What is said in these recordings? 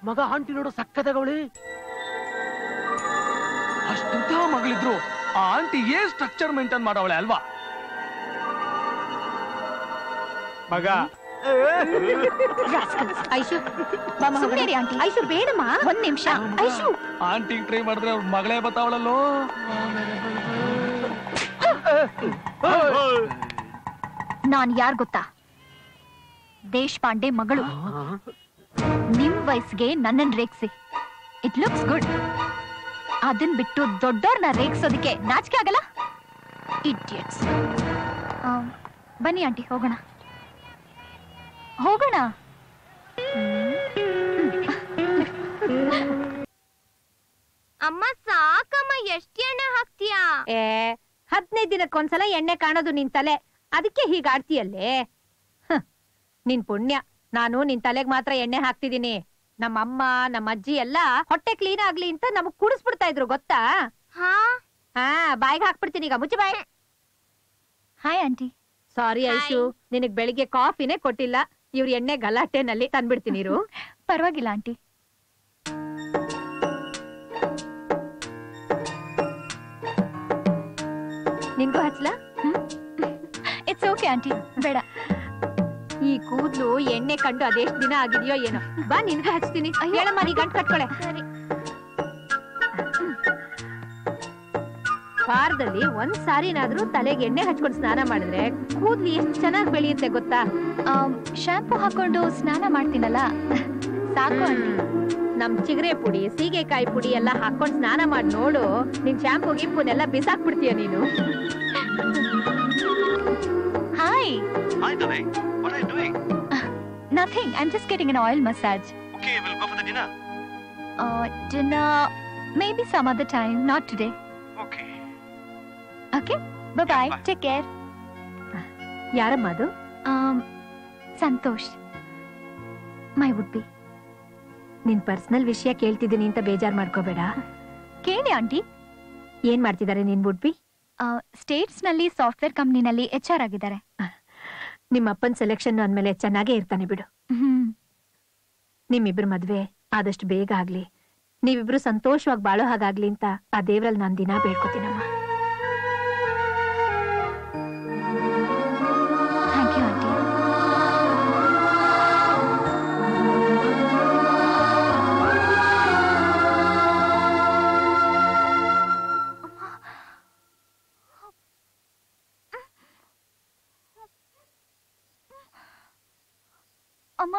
ಮಗ ಆಂಟಿ ನೋಡು ಸಕ್ಕದವಳಿ. ಅಷ್ಟಂತ ಮಗಳಿದ್ರು ಆ ಆಂಟಿ ಏನ್ ಸ್ಟ್ರಕ್ಚರ್ ಮೇಂಟೈನ್ ಮಾಡವಳೆ ಅಲ್ವಾ? ಮಗ ಐಶು ಐಶು ಬೇಡಮ್ಮ, ಒಂದ್ ನಿಮಿಷ. ಐಶು ಆಂಟಿ ಟ್ರೈ ಮಾಡಿದ್ರೆ ಅವ್ರ ಮಗಳೇ ಬತ್ತಾವಳಲ್ಲೋ. ನಾನ್ ಯಾರ್ ಗೊತ್ತಾ? ದೇಶಪಾಂಡೆ ಮಗಳು. ನಿಮ್ ವಯಸ್ಸಿಗೆ ನನ್ನನ್ ರೇಗ್ಸಿ. It looks good. ಅದನ್ ಬಿಟ್ಟು ದೊಡ್ಡೋರ್ನ ರೇಗ್ಸೋದಕ್ಕೆ ನಾಚಿಕೆ ಆಗಲ್ಲ? ಇಡಿಯಟ್ಸ್. ಬನ್ನಿ ಆಂಟಿ, ಹೋಗೋಣ ಹೋಗೋಣ. ಅಮ್ಮ ಸಾಕಮ್ಮ, ಎಷ್ಟ್ ಎಣ್ಣೆ ಹಾಕ್ತೀಯಾ? 15 ದಿನಕ್ಕೊಂದ್ಸಲ ಎಣ್ಣೆ ಕಾಣೋದು ನಿನ್ ತಲೆ, ಅದಕ್ಕೆ ಹೀಗಾಡ್ತೀಯಲ್ಲೇ. ನಿನ್ ಪುಣ್ಯ, ನಾನು ನಿನ್ ತಲೆಗ್ ಮಾತ್ರ ಎಣ್ಣೆ ಹಾಕ್ತಿದೀನಿ. ನಮ್ಮಮ್ಮ ನಮ್ಮ ಅಜ್ಜಿ ಎಲ್ಲ ಹೊಟ್ಟೆ ಕ್ಲೀನ್ ಆಗ್ಲಿ ಅಂತ ನಮಗ್ ಕುಡಿಸ್ಬಿಡ್ತಾ ಇದ್ರು, ಗೊತ್ತಾ? ಹಾ, ಬಾಯಿಗೆ ಹಾಕ್ಬಿಡ್ತೀನಿ ಈಗ, ಮುಚ್ಚಿ ಬಾಯ್. Hi aunty. ಸಾರಿ ಐಶು, ನಿನಗ್ ಬೆಳಿಗ್ಗೆ ಕಾಫಿನೇ ಕೊಟ್ಟಿಲ್ಲ. ಇವ್ರ ಎಣ್ಣೆ ಗಲಾಟೆನಲ್ಲಿ ತಂದ್ಬಿಡ್ತೀನಿ ಇರು. ಪರವಾಗಿಲ್ಲ ಆಂಟಿ. ನಿನ್ಗೂ ಹಚ್ಲಾ? ಇಟ್ಸ್ ಓಕೆ ಆಂಟಿ, ಬೇಡ. ಈ ಕೂದ್ಲು ಎಣ್ಣೆ ಕಂಡು ಅದೆಷ್ಟ್ ದಿನ ಆಗಿದೆಯೋ ಏನೋ. ಬಾ, ನಿನ್ಗೂ ಹಚ್ತೀನಿ. ಹೇಳಮ್ಮ, ನೀ ಗಂಟು ಕಟ್ಕೊಳೆ. ವಾರದಲ್ಲಿ ಒಂದ್ ಸಾರಿನಾದ್ರೂ ತಲೆಗೆ ಎಣ್ಣೆ ಹಚ್ಕೊಂಡು ಸ್ನಾನ ಮಾಡಿದ್ರೆ ಕೂದ್ಲು ಎಷ್ಟು ಚೆನ್ನಾಗಿ ಬೆಳೆಯುತ್ತೆ ಗೊತ್ತಾ? ಶಾಂಪೂ ಹಾಕೊಂಡು ಸ್ನಾನ ಮಾಡ್ತೀನಲ್ಲ, ಸಾಕು ಆಂಟಿ. ನಮ್ ಚಿಗರೆ ಪುಡಿ, ಸೀಗೆಕಾಯಿ ಪುಡಿ ಎಲ್ಲ ಹಾಕೊಂಡ್ ಸ್ನಾನ ಮಾಡಿ ನೋಡು, ನಿನ್ ಶಾಂಪೂ ಗಿಂಪುನೆಲ್ಲ ಬಿಸಾಕ್ಬಿಡ್ತೀಯ ನೀನು. Hi. Hi, darling. What are you doing? Nothing. I'm just getting an oil massage. Okay, we'll go for the dinner. Dinner maybe some other time, not today. Okay. Okay? Bye-bye. Yeah, bye. Take care. ಯಾರಮ್ಮ ಅದು? Santosh. My would-be. ನಿನ್ personal ವಿಷಯ ಕೇಳ್ತಿದ್ದೀನಿ ಅಂತ ಬೇಜಾರ್ ಮಾಡ್ಕೋಬೇಡ. ಕೇಳಿ aunty. ಏನ್ ಮಾಡ್ತಿದ್ದಾರೆ ನಿನ್ ವುಡ್-ಬಿ? ಸ್ಟೇಟ್ಸ್ ನಲ್ಲಿ ಸಾಫ್ಟ್ವೇರ್ ಕಂಪ್ನಿನಲ್ಲಿ HR ಆಗಿದ್ದಾರೆ. ನಿಮ್ಮ ಅಪ್ಪನ್ ಸೆಲೆಕ್ಷನ್ ಅಂದ್ಮೇಲೆ ಚೆನ್ನಾಗೇ ಇರ್ತಾನೆ ಬಿಡು. ನಿಮ್ಮಿಬ್ರು ಮದ್ವೆ ಆದಷ್ಟು ಬೇಗ ಆಗ್ಲಿ, ನೀವಿಬ್ರು ಸಂತೋಷವಾಗಿ ಬಾಳೋ ಹಾಗಾಗ್ಲಿ ಅಂತ ಆ ದೇವ್ರಲ್ಲಿ ನಾನ್ ದಿನ ಬೇಡ್ಕೋತೀನಮ್ಮ. Thank you aunty. ಅಮ್ಮ,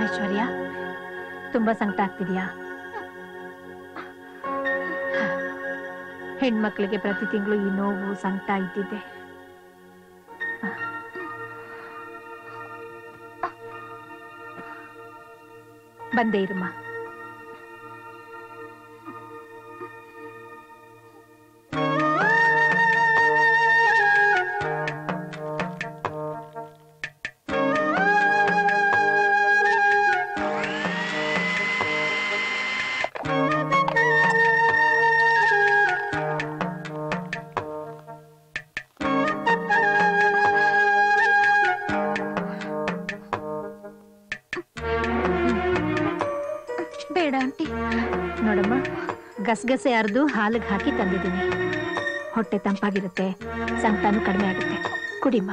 ಐಶ್ವರ್ಯ, ತುಂಬಾ ಸಂಕಟ ಆಗ್ತಿದ್ಯಾ? ಹೆಣ್ಮಕ್ಳಿಗೆ ಪ್ರತಿ ತಿಂಗಳು ಈ ನೋವು ಸಂಕಟ ಇದ್ದಿದ್ದೆ. ಬಂದೇ ಇರಮ್ಮ. ಬೇಡ ಆಂಟಿ. ನೋಡಮ್ಮ, ಗಸಗಸೆ ಅರ್ದು ಹಾಲಿಗೆ ಹಾಕಿ ತಂದಿದ್ದೀನಿ. ಹೊಟ್ಟೆ ತಂಪಾಗಿರುತ್ತೆ, ಸಂಕಟನೂ ಕಡಿಮೆ ಆಗುತ್ತೆ. ಕುಡಿಮ್ಮ.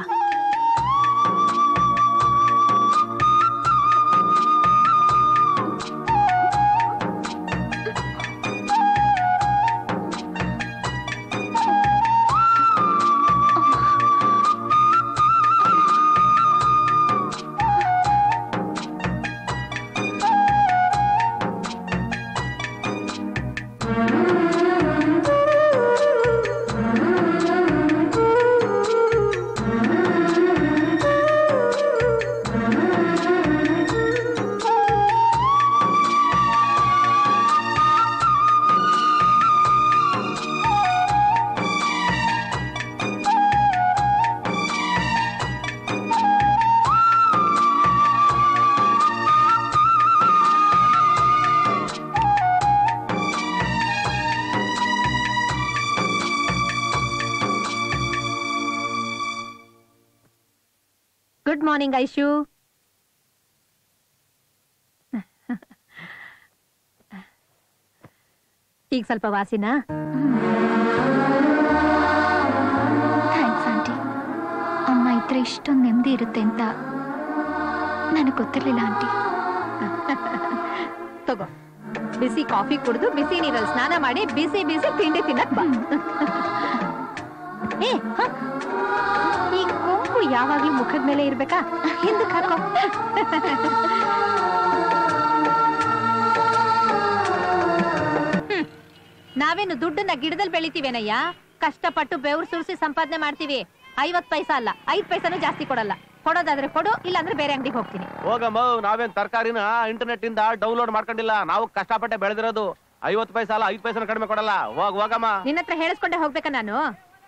ಮಾರ್ನಿಂಗ್ ಐಶು. ಈಗ ಸ್ವಲ್ಪ ವಾಸಿನಾ? Thanks aunty. ಅಮ್ಮ ಇದ್ರೆ ಇಷ್ಟೊಂದು ನೆಮ್ಮದಿ ಇರುತ್ತೆ ಅಂತ ನನಗೆ ಗೊತ್ತಿರ್ಲಿಲ್ಲ ಆಂಟಿ. ತಗೋ, ಬಿಸಿ ಕಾಫಿ ಕುಡಿದು ಬಿಸಿ ನೀರಲ್ಲಿ ಸ್ನಾನ ಮಾಡಿ ಬಿಸಿ ಬಿಸಿ ತಿಂಡಿ ತಿನ್ನಕ್ ಬಾ. ಏ, ಈ ಕೊಂಬು ಯಾವಾಗ್ಲೂ ಮುಖದ ಮೇಲೆ ಇರ್ಬೇಕಾ? ಹಿಂದಕ್ಕೆ ಹಾಕೋ. ನಾವೇನು ದುಡ್ಡನ್ನ ಗಿಡದಲ್ಲಿ ಬೆಳಿತೀವೇನಯ್ಯ? ಕಷ್ಟಪಟ್ಟು ಬೆವ್ರು ಸುರಿಸಿ ಸಂಪಾದನೆ ಮಾಡ್ತೀವಿ. 50 ಪೈಸಾ ಅಲ್ಲ, 5 ಪೈಸಾನು ಜಾಸ್ತಿ ಕೊಡಲ್ಲ. ಕೊಡೋದಾದ್ರೆ ಕೊಡು, ಇಲ್ಲಾಂದ್ರೆ ಬೇರೆ ಅಂಗಡಿಗೆ ಹೋಗ್ತೀನಿ. ಹೋಗಮ್ಮ, ನಾವೇನ್ ತರಕಾರಿನ ಇಂಟರ್ನೆಟ್ ಇಂದ ಡೌನ್ಲೋಡ್ ಮಾಡ್ಕೊಂಡಿಲ್ಲ. ನಾವು ಕಷ್ಟಪಟ್ಟೆ ಬೆಳೆದಿರೋದು. 50 ಪೈಸಾ ಅಲ್ಲ, 5 ಪೈಸಾನು ಕಡಿಮೆ ಕೊಡಲ್ಲ. ಹೋಗಮ್ಮ. ನಿನ್ನ ಹತ್ರ ಹೇಳಿಸ್ಕೊಂಡೆ ಹೋಗ್ಬೇಕಾ ನಾನು?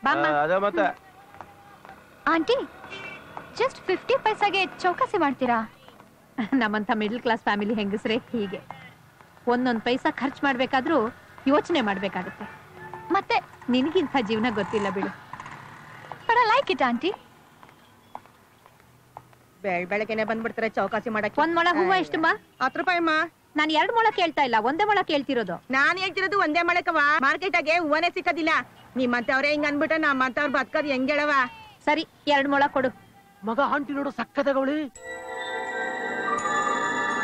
ಬಾಮ್ಮ. ಅದೇ ಮತ್ತೆ. ಆಂಟಿ, ಜಸ್ಟ್ 50 ಪೈಸಾಗೆ ಚೌಕಾಸಿ ಮಾಡ್ತೀರಾ? ನಮ್ಮಂತ ಮಿಡಲ್ ಕ್ಲಾಸ್ ಫ್ಯಾಮಿಲಿ ಹೆಂಗಸ್ರೆ ಹೀಗೆ. ಒಂದೊಂದ್ ಪೈಸಾ ಖರ್ಚು ಮಾಡ್ಬೇಕಾದ್ರೂ ಯೋಚನೆ ಮಾಡ್ಬೇಕಾಗುತ್ತೆ. ಮತ್ತೆ ನಿನಗಿಂತ ಜೀವನ ಗೊತ್ತಿಲ್ಲ ಬಿಡು. But I like it aunty. ಬೆಳಗ್ಗೆನೆ ಬಂದ್ಬಿಡ್ತಾರೆ ಚೌಕಾಸಿ ಮಾಡಕ್ಕೆ. 1 ಮೊಳ ಹೂವ ಎಷ್ಟಮ್ಮ? 10 ರೂಪಾಯಿ ಅಮ್ಮ. ನಾನು 2 ಮೊಳ ಕೇಳ್ತಾ ಇಲ್ಲ, 1 ಮೊಳ ಕೇಳ್ತಿರೋದು. ನಾನ್ ಹೇಳ್ತಿರೋದು ಒಂದೇ ಮೊಳಕವ. ಮಾರ್ಕೆಟಾಗೆ ಹೂವನೇ ಸಿಕ್ಕದಿಲ್ಲ. ನಿಮ್ಮಂತವ್ರೆ ಹಿಂಗ್ ಅನ್ಬಿಟ್ರೆ ನಮ್ಮಂತವ್ರು ಬದುಕೋದು ಹೆಂಗೇಳವ? ಸರಿ, 2 ಮೊಳ ಕೊಡು. ಮಗ ಆಂಟಿ ನೋಡು ಸಕ್ಕದಗವಳಿ.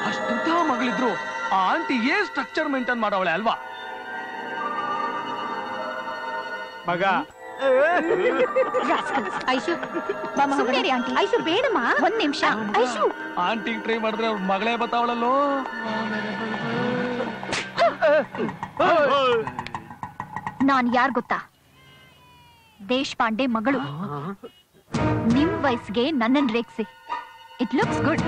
ಅಷ್ಟುದ್ದ ಮಗಳಿದ್ರು ಆ ಆಂಟಿ ಏನ್ ಸ್ಟ್ರಕ್ಚರ್ ಮೇಂಟೈನ್ ಮಾಡವಳೆ ಅಲ್ವಾ? ಮಗ ಐಶು, ಬಾಮ್ಮ ಹೋಗೋಣ. ಸುಮ್ನಿರಿ ಆಂಟಿ. ಐಶು ಬೇಡಮ್ಮ, 1 ನಿಮಿಷ. ಐಶು, ಆಂಟಿಗೆ ಟ್ರೈ ಮಾಡಿದ್ರೆ ಅವ್ರ ಮಗಳೇ ಬತ್ತಾವಳಲ್ಲೋ. ನಾನ್ ಯಾರ್ ಗೊತ್ತಾ? ದೇಶಪಾಂಡೆ ಮಗಳು. ನಿಮ್ ವಯಸ್ಸಿಗೆ ನನ್ನನ್ ರೇಗ್ಸಿ. It looks good.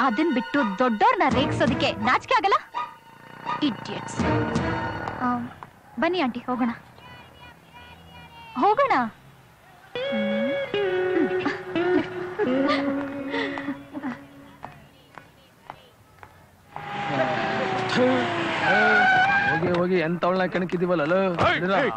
ಅದನ್ ಬಿಟ್ಟು ದೊಡ್ಡೋರ್ನ ರೇಗ್ಸೋದಕ್ಕೆ ನಾಚಿಕೆ ಆಗಲ್ಲ? ಇಡಿಯಟ್ಸ್. ಬನ್ನಿ ಆಂಟಿ, ಹೋಗೋಣ ಹೋಗೋಣ. ಹೋಗಿ ಹೋಗಿ ಎಂತವಳನ್ನ ಕೆಣಕಿದೀವಲ್ಲ. ಏಯ್, ಏಯ್.